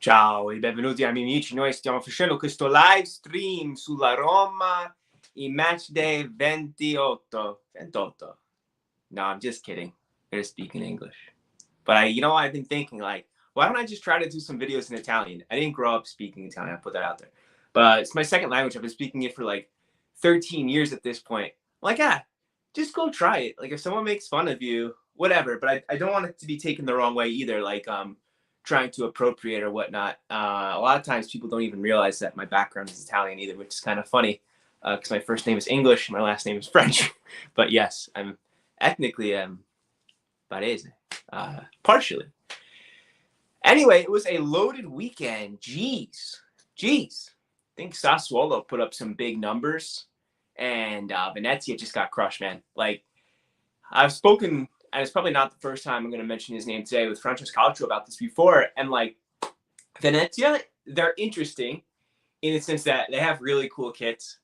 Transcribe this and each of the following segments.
Ciao e benvenuti ai miei amici. Noi stiamo facendo questo live stream sulla Roma in match day 28. 28. No, I'm just kidding. They're speaking English. But I've been thinking, like, why don't I just try to do some videos in Italian? I didn't grow up speaking Italian. I put that out there. But it's my second language. I've been speaking it for like 13 years at this point. I'm like, just go try it. Like, if someone makes fun of you, whatever. But I don't want it to be taken the wrong way either. Like, trying to appropriate or whatnot. A lot of times people don't even realize that my background is Italian either, which is kind of funny because my first name is English and my last name is French. But yes, I'm ethnically Barese, partially. Anyway, it was a loaded weekend. Jeez. I think Sassuolo put up some big numbers, and Venezia just got crushed, man. Like, I've spoken, and it's probably not the first time I'm going to mention his name today, with Francesco Calcio about this before, and like, Venezia, they're interesting in the sense that they have really cool kits.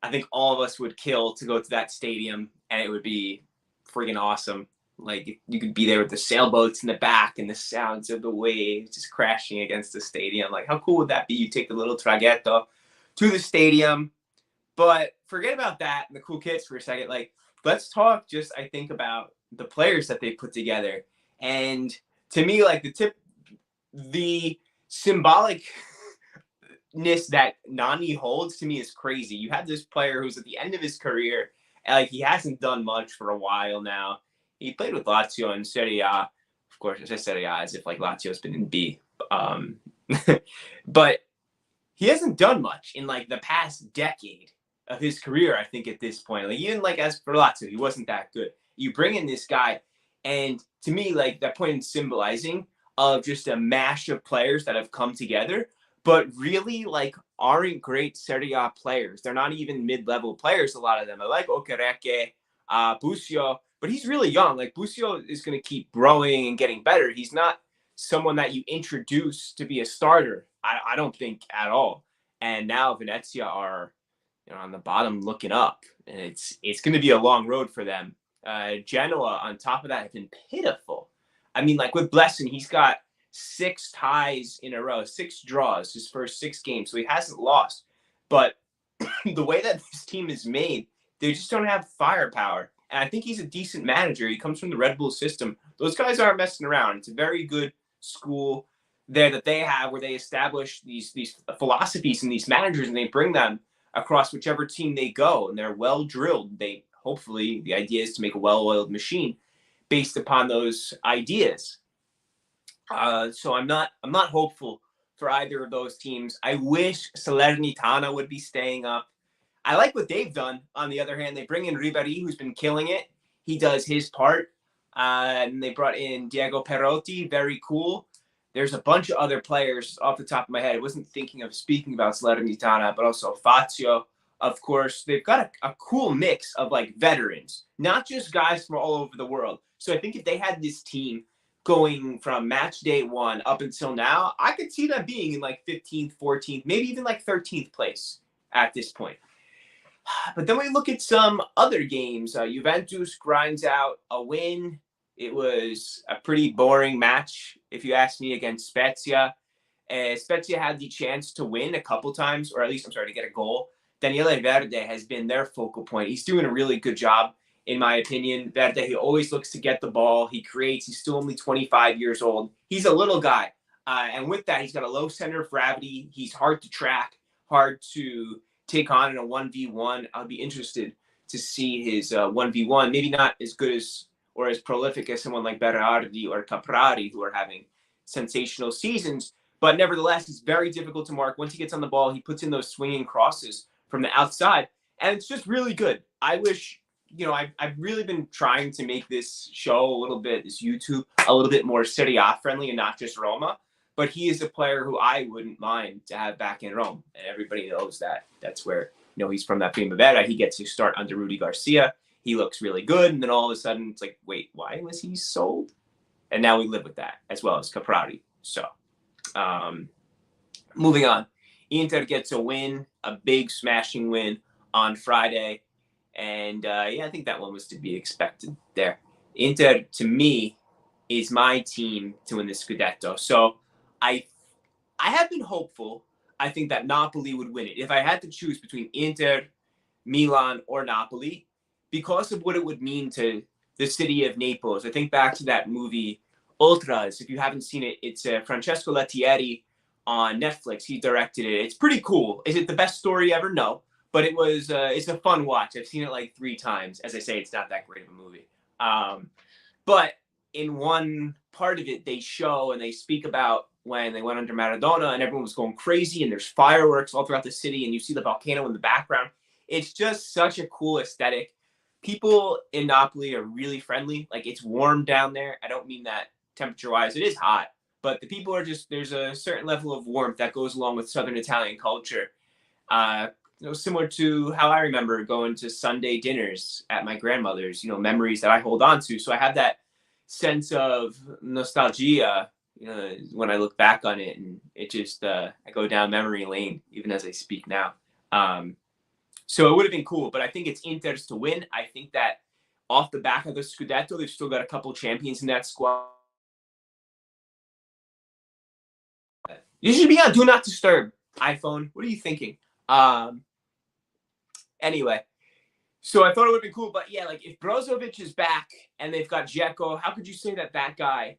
I think all of us would kill to go to that stadium, and it would be friggin' awesome. Like, you could be there with the sailboats in the back and the sounds of the waves just crashing against the stadium. Like, how cool would that be? You take the little traghetto to the stadium. But forget about that and the cool kits for a second. Like, let's talk just, I think, about the players that they put together. And to me, like, the symbolicness that Nani holds to me is crazy. You have this player who's at the end of his career, and like, he hasn't done much for a while now. He played with Lazio in Serie A. Of course, I say Serie A as if like Lazio's been in B. But he hasn't done much in like the past decade of his career, I think, at this point. Like, even like as for Lazio, he wasn't that good. You bring in this guy, and to me, like, that point in symbolizing of just a mash of players that have come together, but really like aren't great Serie A players. They're not even mid-level players, a lot of them. I like Okereke, Busio, but he's really young. Like, Busio is going to keep growing and getting better. He's not someone that you introduce to be a starter, I don't think, at all. And now Venezia are, on the bottom looking up, and it's going to be a long road for them. Genoa, on top of that, have been pitiful. I mean, like, with Blessing, he's got 6 ties in a row, 6 draws, his first 6 games, so he hasn't lost. But the way that this team is made, they just don't have firepower. And I think he's a decent manager. He comes from the Red Bull system. Those guys aren't messing around. It's a very good school there that they have, where they establish these philosophies and these managers, and they bring them across whichever team they go. And they're well drilled. Hopefully the idea is to make a well-oiled machine based upon those ideas. So I'm not hopeful for either of those teams. I wish Salernitana would be staying up. I like what they've done. On the other hand, they bring in Ribéry, who's been killing it. He does his part. And they brought in Diego Perotti. Very cool. There's a bunch of other players off the top of my head. I wasn't thinking of speaking about Salernitana, but also Fazio, of course. They've got a cool mix of like veterans, not just guys from all over the world. So I think if they had this team going from match day 1 up until now, I could see them being in like 15th, 14th, maybe even like 13th place at this point. But then we look at some other games. Juventus grinds out a win. It was a pretty boring match, if you ask me, against Spezia. Spezia had the chance to win a couple times, or at least, to get a goal. Daniele Verde has been their focal point. He's doing a really good job, in my opinion. Verde, he always looks to get the ball. He creates. He's still only 25 years old. He's a little guy. And with that, he's got a low center of gravity. He's hard to track, hard to take on in a 1v1. I'll be interested to see his 1v1. Maybe not as good as or as prolific as someone like Berardi or Caprari, who are having sensational seasons. But nevertheless, he's very difficult to mark. Once he gets on the ball, he puts in those swinging crosses from the outside. And it's just really good. I wish, I've really been trying to make this show a little bit, this YouTube, a little bit more Serie A friendly and not just Roma. But he is a player who I wouldn't mind to have back in Rome. And everybody knows that. That's where, he's from that Primavera. He gets his start under Rudy Garcia. He looks really good. And then all of a sudden, it's like, wait, why was he sold? And now we live with that, as well as Caprari. So, moving on. Inter gets a win, a big smashing win on Friday. And, I think that one was to be expected there. Inter, to me, is my team to win the Scudetto. So, I I have been hopeful. I think that Napoli would win it. If I had to choose between Inter, Milan, or Napoli, because of what it would mean to the city of Naples. I think back to that movie Ultras. If you haven't seen it, it's Francesco Lettieri on Netflix. He directed it. It's pretty cool. Is it the best story ever? No, but it's a fun watch. I've seen it like 3 times. As I say, it's not that great of a movie. But in one part of it, they show and they speak about when they went under Maradona and everyone was going crazy and there's fireworks all throughout the city and you see the volcano in the background. It's just such a cool aesthetic. People in Napoli are really friendly. Like, it's warm down there. I don't mean that temperature-wise. It is hot. But the people are just, there's a certain level of warmth that goes along with Southern Italian culture. Similar to how I remember going to Sunday dinners at my grandmother's, memories that I hold on to. So I have that sense of nostalgia, when I look back on it, and it just, I go down memory lane, even as I speak now. So it would have been cool, but I think it's Inter's to win. I think that off the back of the Scudetto, they've still got a couple champions in that squad. You should be on Do Not Disturb, iPhone. What are you thinking? Anyway, so I thought it would be cool, but yeah, like if Brozovic is back and they've got Dzeko, how could you say that guy,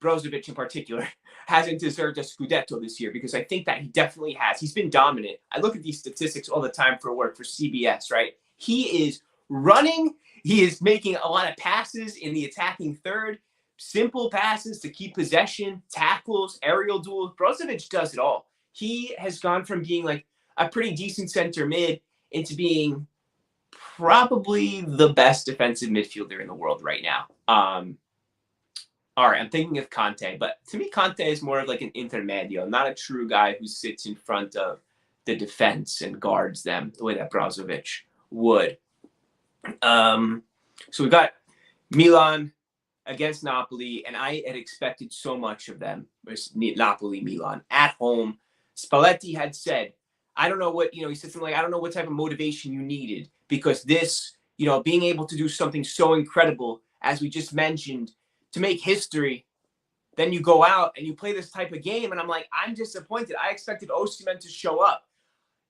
Brozovic in particular, hasn't deserved a Scudetto this year? Because I think that he definitely has. He's been dominant. I look at these statistics all the time for work for CBS, right? He is running. He is making a lot of passes in the attacking third, simple passes to keep possession, tackles, aerial duels. Brozovic does it all. He has gone from being like a pretty decent center mid into being probably the best defensive midfielder in the world right now. All right, I'm thinking of Conte, but to me, Conte is more of like an intermedio, not a true guy who sits in front of the defense and guards them the way that Brozovic would. So we got Milan against Napoli, and I had expected so much of them. Napoli-Milan at home. Spalletti had said, I don't know what, he said something like, I don't know what type of motivation you needed, because this, being able to do something so incredible, as we just mentioned, to make history, then you go out and you play this type of game. And I'm like, I'm disappointed. I expected Osimhen to show up.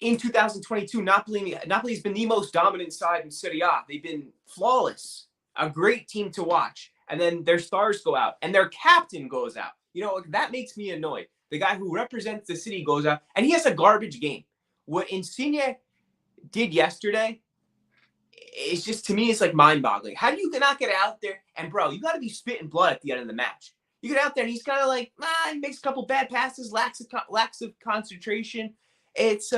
In 2022, Napoli's been the most dominant side in Serie A. They've been flawless, a great team to watch. And then their stars go out and their captain goes out. That makes me annoyed. The guy who represents the city goes out and he has a garbage game. What Insigne did yesterday, it's just, to me, it's like mind-boggling. How do you not get out there? And, bro, you got to be spitting blood at the end of the match. You get out there and he's kind of like, he makes a couple bad passes, lacks of concentration. It's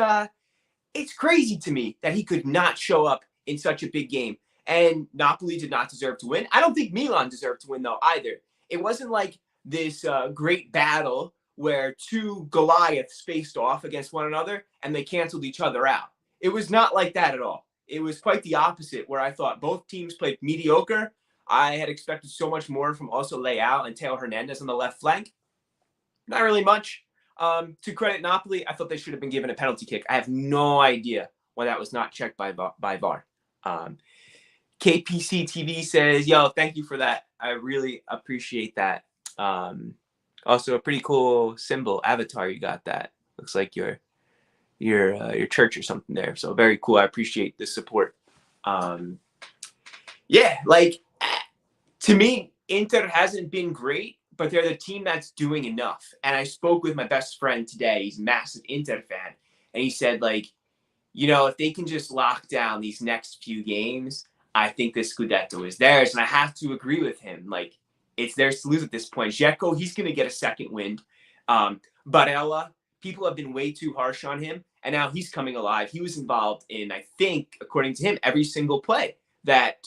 crazy to me that he could not show up in such a big game. And Napoli did not deserve to win. I don't think Milan deserved to win, though, either. It wasn't like this great battle where two Goliaths faced off against one another and they canceled each other out. It was not like that at all. It was quite the opposite, where I thought both teams played mediocre. I had expected so much more from also Leao and Teo Hernandez on the left flank. Not really much. To credit Napoli, I thought they should have been given a penalty kick. I have no idea why that was not checked by VAR. KPC TV says, yo, thank you for that. I really appreciate that. Also, a pretty cool symbol, avatar you got that. Looks like your church or something there. So very cool. I appreciate the support. To me, Inter hasn't been great, but they're the team that's doing enough. And I spoke with my best friend today. He's a massive Inter fan. And he said, if they can just lock down these next few games, I think this Scudetto is theirs. And I have to agree with him. It's theirs to lose at this point. Dzeko, he's going to get a second wind. Barella, people have been way too harsh on him. And now he's coming alive. He was involved in, I think, according to him, every single play that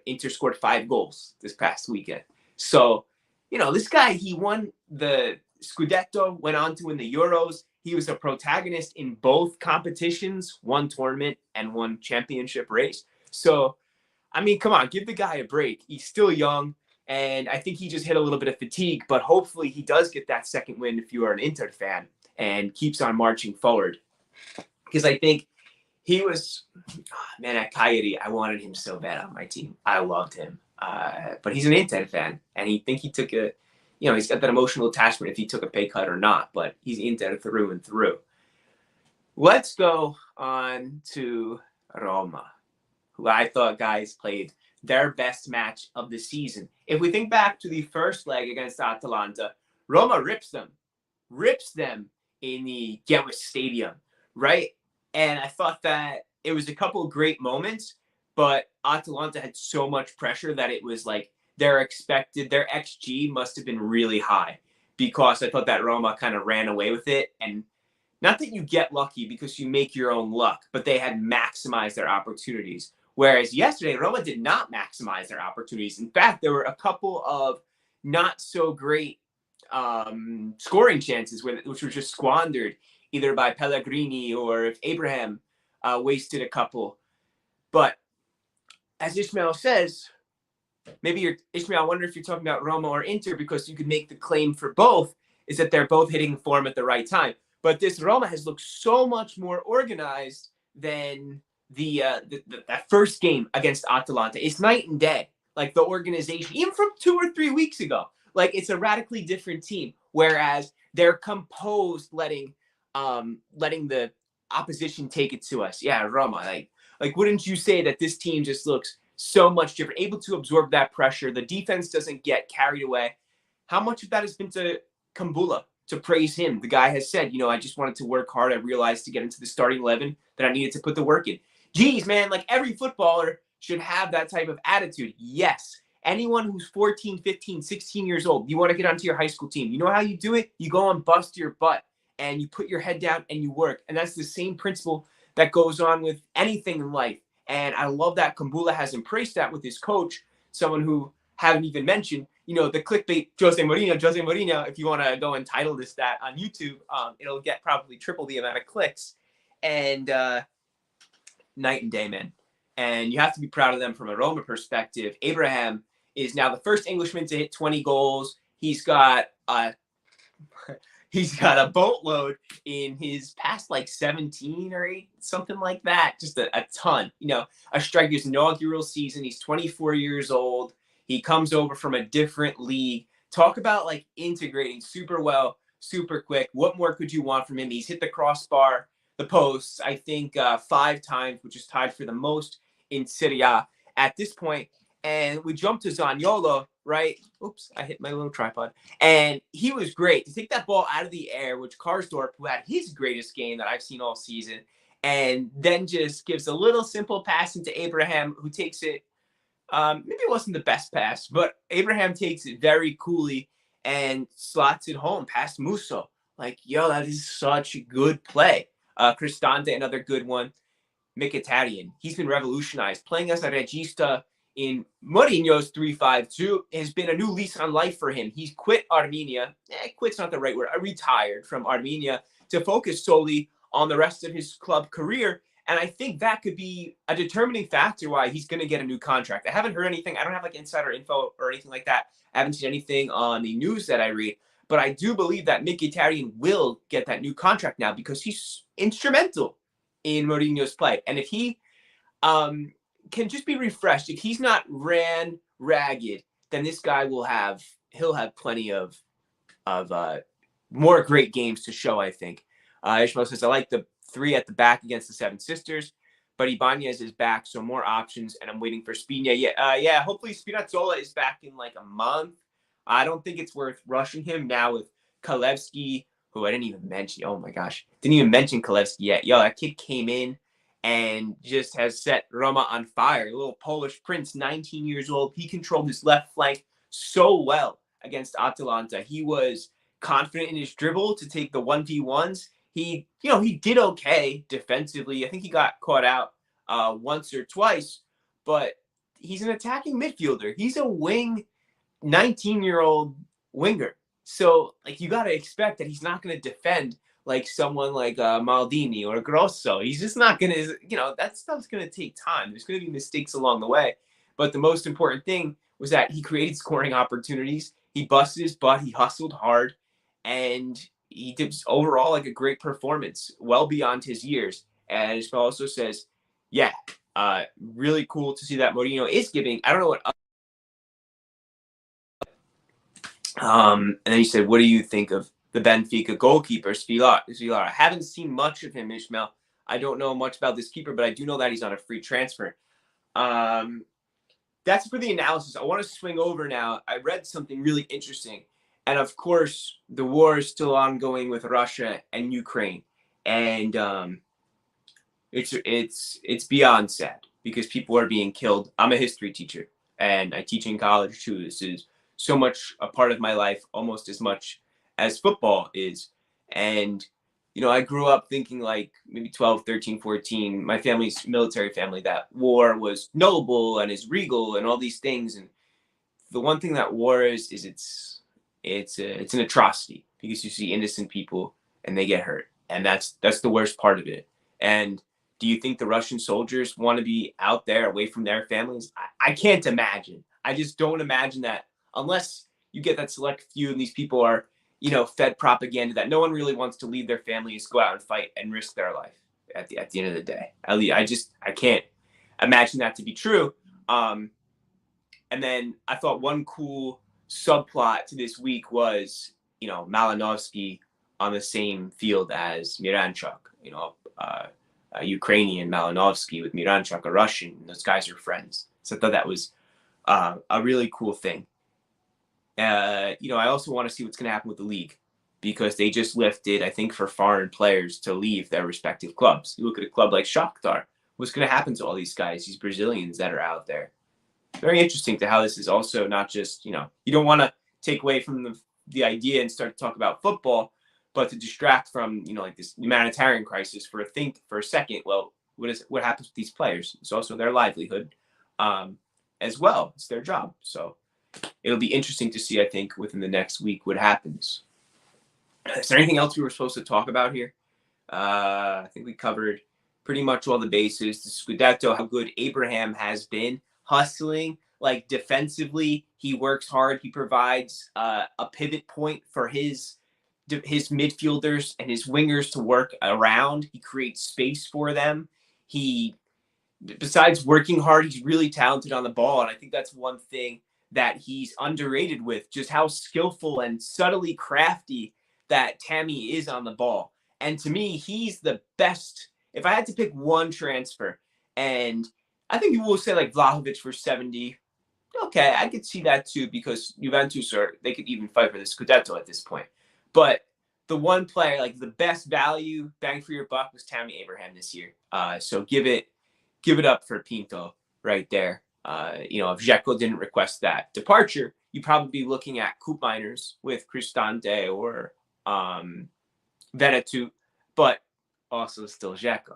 Inter scored 5 goals this past weekend. So, this guy, he won the Scudetto, went on to win the Euros. He was a protagonist in both competitions, one tournament and one championship race. So, come on, give the guy a break. He's still young, and I think he just hit a little bit of fatigue, but hopefully he does get that second win if you are an Inter fan and keeps on marching forward. Because I think he was, at Cagliari, I wanted him so bad on my team. I loved him. But he's an Inter fan, and he took a he's got that emotional attachment if he took a pay cut or not, but he's Inter through and through. Let's go on to Roma, who I thought, guys, played their best match of the season. If we think back to the first leg against Atalanta, Roma rips them in the Gewiss Stadium, right? And I thought that it was a couple of great moments, but Atalanta had so much pressure that it was like their XG must have been really high, because I thought that Roma kind of ran away with it. And not that you get lucky because you make your own luck, but they had maximized their opportunities. Whereas yesterday, Roma did not maximize their opportunities. In fact, there were a couple of not so great scoring chances which were just squandered, either by Pellegrini or if Abraham wasted a couple. But as Ishmael says, Ishmael, I wonder if you're talking about Roma or Inter, because you could make the claim for both is that they're both hitting form at the right time. But this Roma has looked so much more organized than that first game against Atalanta. It's night and day. Like the organization, even from 2 or 3 weeks ago, like it's a radically different team. Whereas they're composed, letting the opposition take it to us. Yeah, Roma. Like wouldn't you say that this team just looks so much different, able to absorb that pressure? The defense doesn't get carried away. How much of that has been to Kumbulla? To praise him. The guy has said, I just wanted to work hard. I realized to get into the starting 11 that I needed to put the work in. Geez, man, like every footballer should have that type of attitude. Yes. Anyone who's 14, 15, 16 years old, you want to get onto your high school team. You know how you do it? You go and bust your butt and you put your head down and you work. And that's the same principle that goes on with anything in life. And I love that Kumbulla has embraced that with his coach, someone who haven't even mentioned, the clickbait Jose Mourinho. If you want to go and title this that on YouTube, it'll get probably triple the amount of clicks. And night and day, man. And you have to be proud of them from a Roma perspective. Abraham is now the first Englishman to hit 20 goals. He's got a boatload in his past, like 17 or 8, something like that. Just a ton. A striker's inaugural season. He's 24 years old. He comes over from a different league. Talk about like integrating super well, super quick. What more could you want from him? He's hit the crossbar, the posts, I think 5 times, which is tied for the most in Serie A at this point. And we jumped to Zaniolo, right? Oops, I hit my little tripod. And he was great to take that ball out of the air, which Karsdorp, who had his greatest game that I've seen all season, and then just gives a little simple pass into Abraham, who takes it. Maybe it wasn't the best pass, but Abraham takes it very coolly and slots it home past Musso. Like, that is such a good play. Cristante, another good one. Mkhitaryan, he's been revolutionized. Playing as a regista in Mourinho's 3-5-2 has been a new lease on life for him. He's quit Armenia. Quit's not the right word. Retired from Armenia to focus solely on the rest of his club career. And I think that could be a determining factor why he's going to get a new contract. I haven't heard anything. I don't have like insider info or anything like that. I haven't seen anything on the news that I read. But I do believe that Mkhitaryan will get that new contract now because he's instrumental in Mourinho's play. And if he can just be refreshed, if he's not ran ragged, then this guy he'll have plenty of more great games to show, I think. Ishmael says, I like the 3 at the back against the Seven Sisters, but Ibanez is back, so more options, and I'm waiting for Spina. Yeah, hopefully Spinazzola is back in like a month. I don't think it's worth rushing him now with Kalevsky, who I didn't even mention. Oh my gosh, didn't even mention Kalevsky yet. That kid came in and just has set Roma on fire. A little Polish prince, 19 years old. He controlled his left flank so well against Atalanta. He was confident in his dribble to take the 1v1s. He did okay defensively. I think he got caught out once or twice, but he's an attacking midfielder. He's a wing, 19-year-old winger. So, like, you got to expect that he's not going to defend like someone like Maldini or Grosso. He's just not going to, that stuff's going to take time. There's going to be mistakes along the way. But the most important thing was that he created scoring opportunities. He busted his butt. He hustled hard. And he did overall like a great performance, well beyond his years. And Ishmael also says, really cool to see that Mourinho is giving. I don't know what And then you said, what do you think of the Benfica goalkeeper, Svilar? I haven't seen much of him, Ishmael. I don't know much about this keeper, but I do know that he's on a free transfer. That's for the analysis. I want to swing over now. I read something really interesting. And of course, the war is still ongoing with Russia and Ukraine. And it's beyond sad because people are being killed. I'm a history teacher and I teach in college too. This is so much a part of my life, almost as much as football is. And I grew up thinking like maybe 12, 13, 14, my family's military family, that war was noble and is regal and all these things. And the one thing that war is it's an atrocity because you see innocent people and they get hurt. And that's the worst part of it. And do you think the Russian soldiers want to be out there away from their families? I can't imagine. I just don't imagine that unless you get that select few and these people are, fed propaganda that no one really wants to leave their families, go out and fight and risk their life at the end of the day. At least I can't imagine that to be true. And then I thought one cool subplot to this week was, Malinovsky on the same field as Miranchuk, a Ukrainian Malinovsky with Miranchuk, a Russian. Those guys are friends. So I thought that was a really cool thing. I also want to see what's going to happen with the league because they just lifted, I think, for foreign players to leave their respective clubs. You look at a club like Shakhtar. What's going to happen to all these guys, these Brazilians that are out there? Very interesting to how this is also not just, you don't want to take away from the idea and start to talk about football, but to distract from, like this humanitarian crisis for a second. Well, what happens with these players? It's also their livelihood as well. It's their job. So it'll be interesting to see, I think, within the next week what happens. Is there anything else we were supposed to talk about here? I think we covered pretty much all the bases. The Scudetto, how good Abraham has been, hustling, like defensively. He works hard. He provides a pivot point for his midfielders and his wingers to work around. He creates space for them. Besides working hard, he's really talented on the ball. And I think that's one thing that he's underrated with, just how skillful and subtly crafty that Tammy is on the ball. And to me, he's the best. If I had to pick one transfer, and I think people will say like Vlahovic for 70. Okay, I could see that too because Juventus they could even fight for the Scudetto at this point. But the one player, like the best value, bang for your buck, was Tammy Abraham this year. So give it up for Pinto right there. If Dzeko didn't request that departure, you'd probably be looking at Coop Miners with Cristante or Venetu, but also still Dzeko.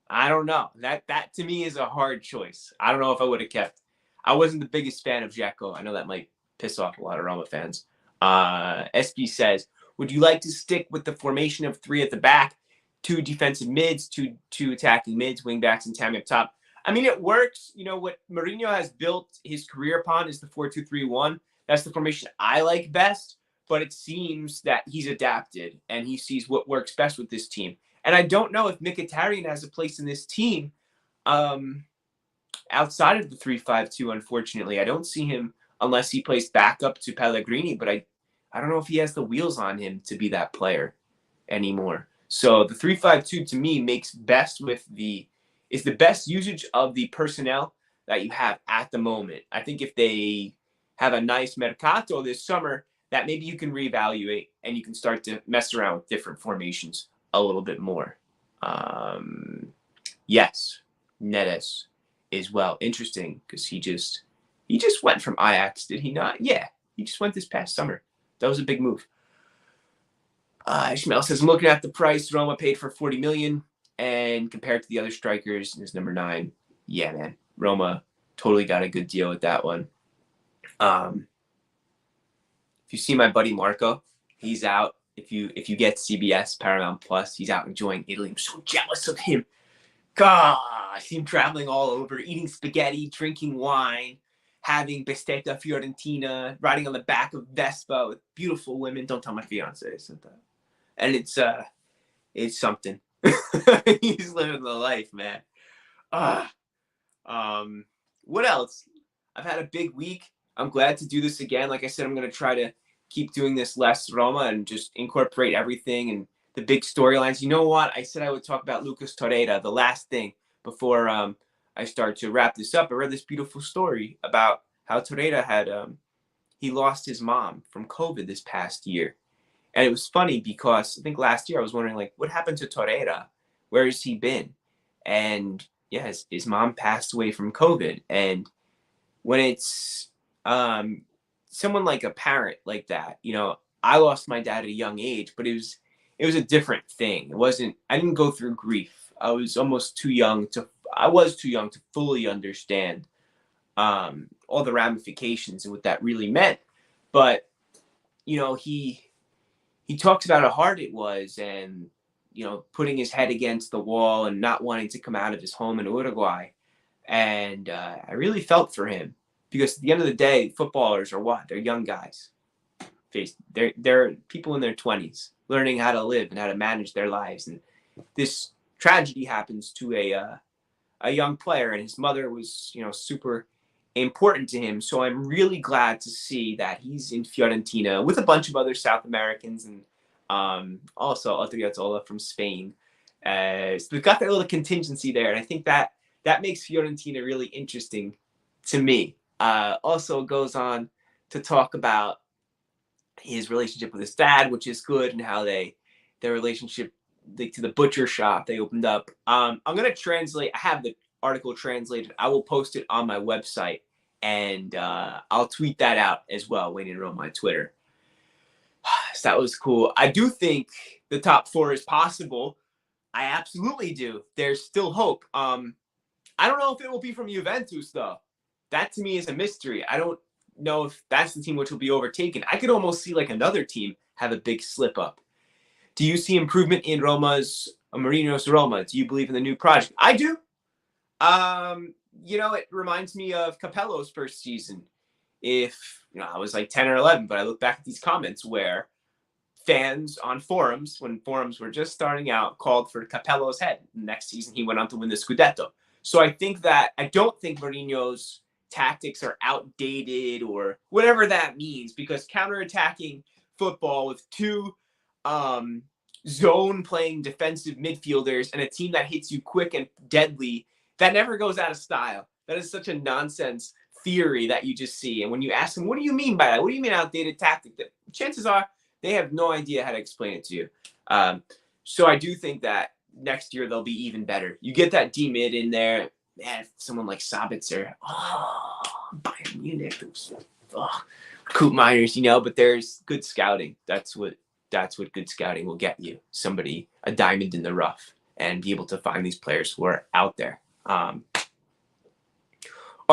I don't know. That to me is a hard choice. I don't know if I would have kept. I wasn't the biggest fan of Dzeko. I know that might piss off a lot of Roma fans. SB says, would you like to stick with the formation of three at the back, two defensive mids, two attacking mids, wing backs, and Tammy up top? I mean, it works. What Mourinho has built his career upon is the 4-2-3-1. That's the formation I like best, but it seems that he's adapted and he sees what works best with this team. And I don't know if Mkhitaryan has a place in this team outside of the 3-5-2, unfortunately. I don't see him unless he plays backup to Pellegrini, but I don't know if he has the wheels on him to be that player anymore. So the 3-5-2 to me is the best usage of the personnel that you have at the moment. I think if they have a nice mercato this summer, that maybe you can reevaluate and you can start to mess around with different formations a little bit more. Yes, Neres is interesting because he just went from Ajax, did he not? Yeah, he just went this past summer. That was a big move. Ishmael says, I'm looking at the price Roma paid for 40 million and compared to the other strikers, is number 9. Yeah, man, Roma totally got a good deal with that one. If you see my buddy Marco, he's out. If you get CBS Paramount Plus, he's out enjoying Italy. I'm so jealous of him. God, I see him traveling all over, eating spaghetti, drinking wine, having bistecca fiorentina, riding on the back of Vespa with beautiful women. Don't tell my fiance I said that. And it's something. He's living the life, man. What else? I've had a big week. I'm glad to do this again. Like I said, I'm going to try to keep doing this less Roma and just incorporate everything and the big storylines. You know what? I said I would talk about Lucas Torreira, the last thing before I start to wrap this up. I read this beautiful story about how Torreira had he lost his mom from COVID this past year. And it was funny because I think last year I was wondering, like, what happened to Torreira? Where has he been? And yeah, his mom passed away from COVID. And when it's someone like a parent like that, you know, I lost my dad at a young age, but it was a different thing. I didn't go through grief. I was too young to fully understand all the ramifications and what that really meant. But you know, he talks about how hard it was, and you know, putting his head against the wall and not wanting to come out of his home in Uruguay. And I really felt for him because at the end of the day, footballers are what? They're young guys. They're people in their 20s learning how to live and how to manage their lives. And this tragedy happens to a young player, and his mother was, you know, super important to him. So I'm really glad to see that he's in Fiorentina with a bunch of other South Americans and also Odriozola from Spain. So they've got that little contingency there, and I think that makes Fiorentina really interesting to me. Also goes on to talk about his relationship with his dad, which is good, and how their relationship to the butcher shop they opened up. I'm gonna translate. I have the article translated. I will post it on my website, and I'll tweet that out as well. Waiting to on my Twitter. So that was cool. I do think the top 4 is possible. I absolutely do. There's still hope. I don't know if it will be from Juventus though. That to me is a mystery. I don't know if that's the team which will be overtaken. I could almost see like another team have a big slip up. Do you see improvement in Mourinho's Roma? Do you believe in the new project? I do. You know, it reminds me of Capello's first season. If you know, I was like 10 or 11, but I look back at these comments where fans on forums, when forums were just starting out, called for Capello's head. Next season, he went on to win the Scudetto. So I don't think Mourinho's tactics are outdated or whatever that means, because counterattacking football with 2 zone playing defensive midfielders and a team that hits you quick and deadly, that never goes out of style. That is such a nonsense theory that you just see. And when you ask them, what do you mean by that? What do you mean outdated tactic? The chances are they have no idea how to explain it to you. So I do think that next year they'll be even better. You get that D mid in there, man. Someone like Sabitzer, Bayern Munich, Coop Miners, you know. But there's good scouting. That's what good scouting will get you. Somebody, a diamond in the rough, and be able to find these players who are out there. All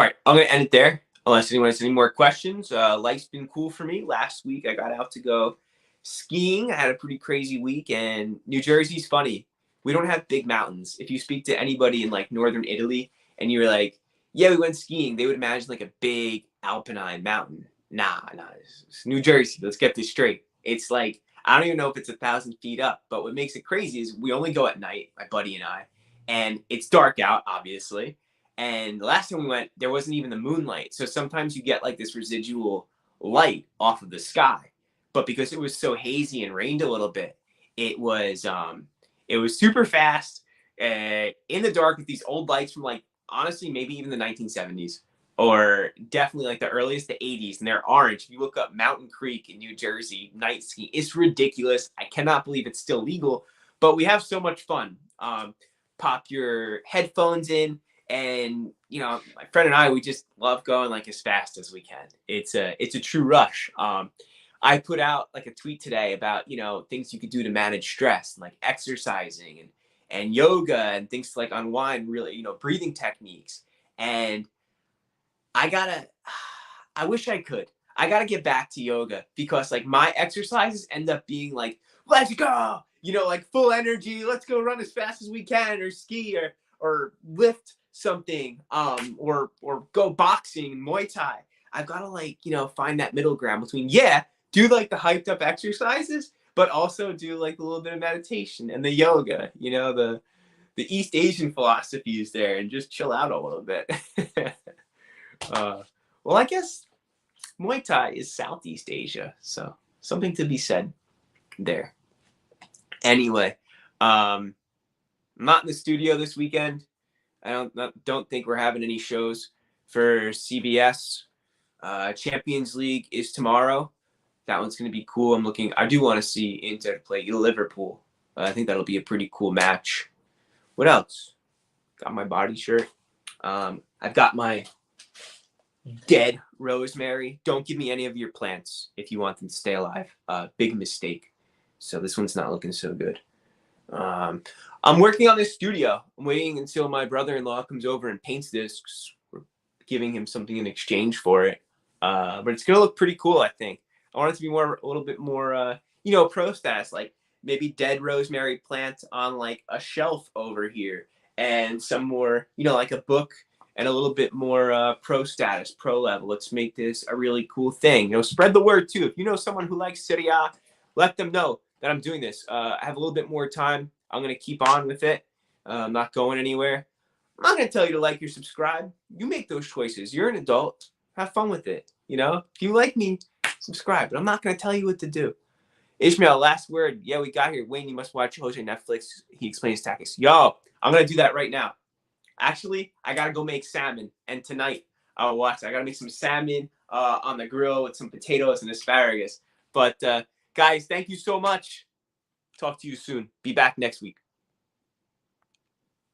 right, I'm going to end it there. Unless anyone has any more questions. Life's been cool for me. Last week, I got out to go skiing. I had a pretty crazy week, and New Jersey's funny. We don't have big mountains. If you speak to anybody in like northern Italy and you're like, yeah, we went skiing, they would imagine like a big alpine mountain. Nah, it's New Jersey. Let's get this straight. It's like, I don't even know if it's 1,000 feet up, but what makes it crazy is we only go at night, my buddy and I, and it's dark out, obviously. And the last time we went, there wasn't even the moonlight. So sometimes you get like this residual light off of the sky. But because it was so hazy and rained a little bit, it was super fast in the dark with these old lights from like, honestly, maybe even the 1970s or definitely like the earliest, the 80s. And they're orange. If you look up Mountain Creek in New Jersey, night skiing, it's ridiculous. I cannot believe it's still legal, but we have so much fun. Pop your headphones in. And you know, my friend and I, we just love going like as fast as we can. It's a true rush. I put out like a tweet today about, you know, things you could do to manage stress, like exercising and yoga and things to like unwind, really, you know, breathing techniques. And I wish I could. I gotta get back to yoga because like my exercises end up being like, let's go, you know, like full energy. Let's go run as fast as we can, or ski, or lift something, or go boxing, Muay Thai. I've got to like, you know, find that middle ground between, do like the hyped up exercises, but also do like a little bit of meditation and the yoga, you know, the East Asian philosophies there, and just chill out a little bit. Well, I guess Muay Thai is Southeast Asia, so something to be said there. Anyway, I'm not in the studio this weekend. I don't think we're having any shows for CBS. Champions League is tomorrow. That one's going to be cool. I do want to see Inter play Liverpool. I think that'll be a pretty cool match. What else? Got my body shirt. I've got my dead rosemary. Don't give me any of your plants if you want them to stay alive. Big mistake. So this one's not looking so good. I'm working on this studio. I'm waiting until my brother-in-law comes over and paints this. We're giving him something in exchange for it. But it's going to look pretty cool, I think. I want it to be a little bit more, pro status, like maybe dead rosemary plants on like a shelf over here and some more, like a book and a little bit more pro status, pro level. Let's make this a really cool thing. Spread the word too. If you know someone who likes Serie A, let them know that I'm doing this. I have a little bit more time. I'm going to keep on with it. I'm not going anywhere. I'm not going to tell you to like or subscribe. You make those choices. You're an adult. Have fun with it. If you like me, subscribe. But I'm not going to tell you what to do. Ishmael, last word. Yeah, we got here. Wayne, you must watch Jose Netflix. He explains tactics. Yo, I'm going to do that right now. Actually, I got to go make salmon. And tonight, I'll watch it. I got to make some salmon on the grill with some potatoes and asparagus. But, guys, thank you so much. Talk to you soon. Be back next week.